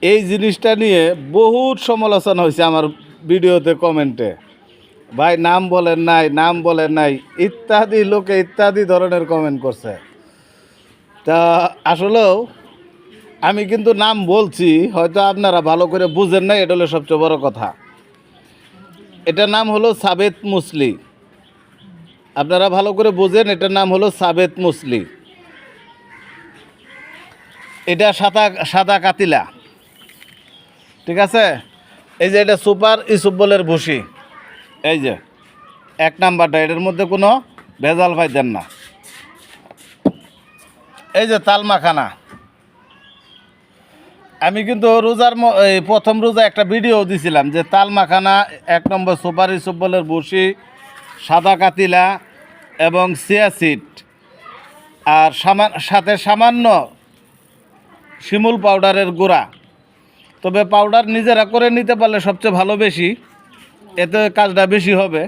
এই জিনিসটা নিয়ে বহুত সমালোচনা হয়েছে আমার ভিডিওতে, কমেন্টে। ভাই নাম বলেন নাই, নাম বলেন নাই, ইত্যাদি লোকে ইত্যাদি ধরনের কমেন্ট করছে। তা আসলেও আমি কিন্তু নাম বলছি, হয়তো আপনারা ভালো করে বুঝেন না, এটা হলো সবচেয়ে বড় কথা। এটার নাম হলো সাবেত মুসলি। আপনারা ভালো করে বুঝেন, এটার নাম হলো সাবেত মুসলি। এটা সাদা সাদা কাতিলা, ঠিক আছে। এই যে এটা সুপার ইসুবলের ভুসি, এই যে 1 নাম্বারটা, এটার মধ্যে কোনো ভেজাল পাইতেন না। এই যে তাল মাখানা, আমি কিন্তু এই প্রথম রোজা একটা ভিডিও দিছিলাম যে তাল মাখানা 1 নম্বর সুপার ইসুবলের ভুসি, সাদা কাতিলা এবং চিয়া সিড, আর সাথে সামান্য শিমুল পাউডারের গুঁড়া। তবে পাউডার নিজেরা করে নিতে পারলে সবচেয়ে ভালো, বেশি এতে কাজটা বেশি হবে।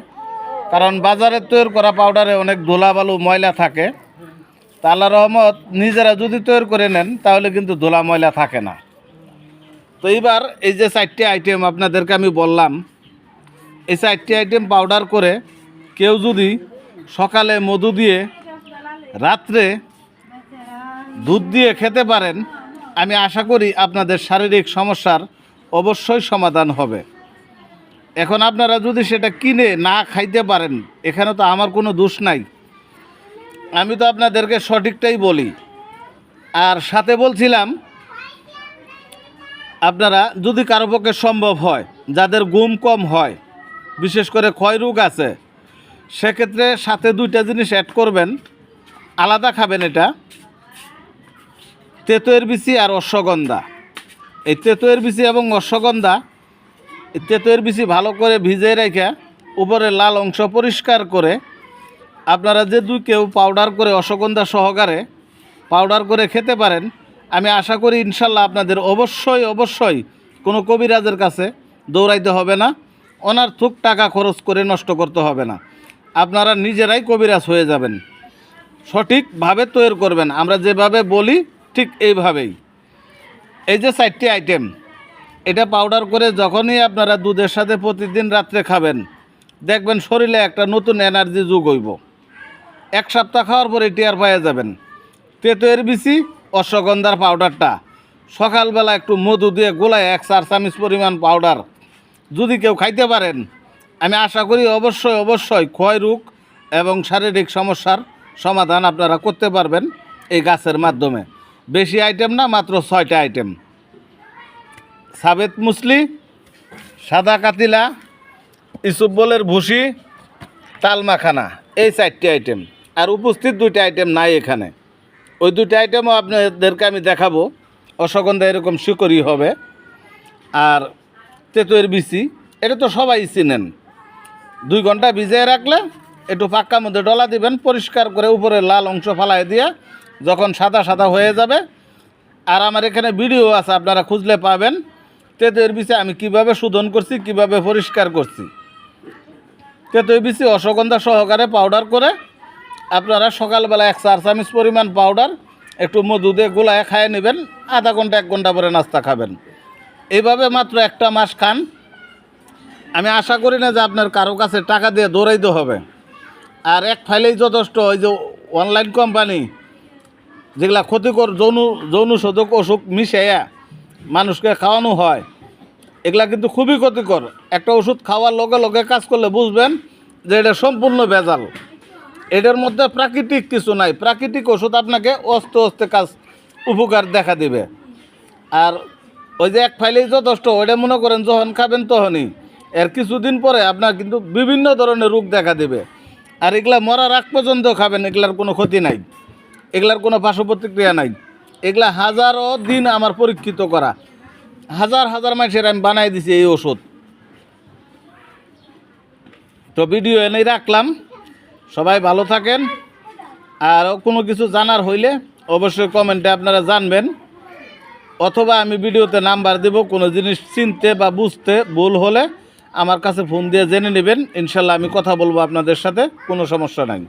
কারণ বাজারে তৈরি করা পাউডারে অনেক ধুলাবালু ময়লা থাকে। তা আল্লাহর রহমত নিজেরা যদি তৈরি করে নেন তাহলে কিন্তু ধুলা ময়লা থাকে না। তো এইবার এই যে 4টি আইটেম আপনাদেরকে আমি বললাম, এই 4টি আইটেম পাউডার করে কেউ যদি সকালে মধু দিয়ে, রাত্রে দুধ দিয়ে খেতে পারেন, আমি আশা করি আপনাদের শারীরিক সমস্যার অবশ্যই সমাধান হবে। এখন আপনারা যদি সেটা কিনে না খাইতে পারেন, এখানে তো আমার কোনো দোষ নাই, আমি তো আপনাদেরকে সঠিকটাই বলি। আর সাথে বলছিলাম, আপনারা যদি কারো পক্ষে সম্ভব হয়, যাদের ঘুম কম হয়, বিশেষ করে ক্ষয় রোগ আছে, সেক্ষেত্রে সাথে 2টা জিনিস অ্যাড করবেন, আলাদা খাবেন। এটা তেঁতুয়ের বিচি আর অশ্বগন্ধা। এই তেঁতুয়ের বিচি এবং অশ্বগন্ধা, এই তেঁতুয়ের বিচি ভালো করে ভিজিয়ে রেখে উপরে লাল অংশ পরিষ্কার করে আপনারা যে কেউ পাউডার করে অশ্বগন্ধা সহকারে পাউডার করে খেতে পারেন, আমি আশা করি ইনশাল্লাহ আপনাদের অবশ্যই অবশ্যই কোনো কবিরাজের কাছে দৌড়াইতে হবে না, ওনার থুক টাকা খরচ করে নষ্ট করতে হবে না। আপনারা নিজেরাই কবিরাজ হয়ে যাবেন। সঠিকভাবে তৈরি করবেন, আমরা যেভাবে বলি ঠিক এইভাবেই। এই যে 4টি আইটেম, এটা পাউডার করে যখনই আপনারা দুধের সাথে প্রতিদিন রাত্রে খাবেন, দেখবেন শরীরে একটা নতুন এনার্জি যোগ হইব। 1 সপ্তাহ খাওয়ার পরে টিয়ার পাওয়া যাবেন। তেঁতুয়ের বিচি, অশ্বগন্ধার পাউডারটা সকালবেলা একটু মধু দিয়ে গোলায় 1-4 চামচ পরিমাণ পাউডার যদি কেউ খাইতে পারেন, আমি আশা করি অবশ্যই অবশ্যই ক্ষয় রোগ এবং শারীরিক সমস্যার সমাধান আপনারা করতে পারবেন এই গাছের মাধ্যমে। বেশি আইটেম না, মাত্র 6টা আইটেম। সাবেত মুসলি, সাদা কাতিলা, ইসুবলের ভুসি, তাল মাখানা, এই 4টি আইটেম। আর উপস্থিত 2টা আইটেম নাই এখানে, ওই 2টা আইটেমও আপনাদেরকে আমি দেখাবো। অশ্বগন্ধা এরকম শিকড়ি হবে, আর তেঁতুয়ের বিচি, এটা তো সবাই চিনেন। 2 ঘন্টা ভিজিয়ে রাখলে একটু পাক্কা মধ্যে ডলা দিবেন, পরিষ্কার করে উপরে লাল অংশ ফালাই দিয়ে যখন সাদা সাদা হয়ে যাবে। আর আমার এখানে ভিডিও আছে, আপনারা খুঁজলে পাবেন তেঁতুয়ের বিচি আমি কিভাবে শোধন করছি, কিভাবে পরিষ্কার করছি। তেঁতুয়ের বিচি অশ্বগন্ধা সহকারে পাউডার করে আপনারা সকালবেলা 1-4 চামচ পরিমাণ পাউডার একটু মধু দিয়ে গোলায় খাইয়ে নেবেন, আধা ঘন্টা 1 ঘন্টা পরে নাস্তা খাবেন। এইভাবে মাত্র 1টা মাস খান। আমি আশা করি না যে আপনার কারো কাছে টাকা দিয়ে দৌড়াইতে হবে। আর এক ফাইলেই যথেষ্ট। ওই যে অনলাইন কোম্পানি যেগুলা ক্ষতিকর যৌনশোধক ওষুধ মিশাইয়া মানুষকে খাওয়ানো হয়, এগুলা কিন্তু খুবই ক্ষতিকর। একটা ওষুধ খাওয়ার লগে লগে কাজ করলে বুঝবেন যে এটা সম্পূর্ণ ভেজাল। এটার মধ্যে প্রাকৃতিক কিছু নাই। প্রাকৃতিক ওষুধ আপনাকে আস্তে আস্তে কাজ উপকার দেখা দিবে। আর ওই যে এক ফাইলেই যথেষ্ট, ওইটা মনে করেন যখন খাবেন তখনই, এর কিছুদিন পরে আপনার কিন্তু বিভিন্ন ধরনের রোগ দেখা দেবে। আর এগুলা মরার আগ পর্যন্ত খাবেন, এগুলার কোনো ক্ষতি নাই, এগুলার কোনো পার্শ্ব প্রতিক্রিয়া নাই। এগুলা হাজারো দিন আমার পরীক্ষিত করা, হাজার হাজার মানুষের আমি বানাই দিছি এই ওষুধ। তো ভিডিও এনেই রাখলাম, সবাই ভালো থাকেন। আর কোনো কিছু জানার হইলে অবশ্যই কমেন্টে আপনারা জানবেন, অথবা আমি ভিডিওতে নাম্বার দেব। কোনো জিনিস চিনতে বা বুঝতে ভুল হলে আমার কাছে ফোন দিয়ে জেনে নেবেন। ইনশাল্লাহ আমি কথা বলবো আপনাদের সাথে, কোনো সমস্যা নাই।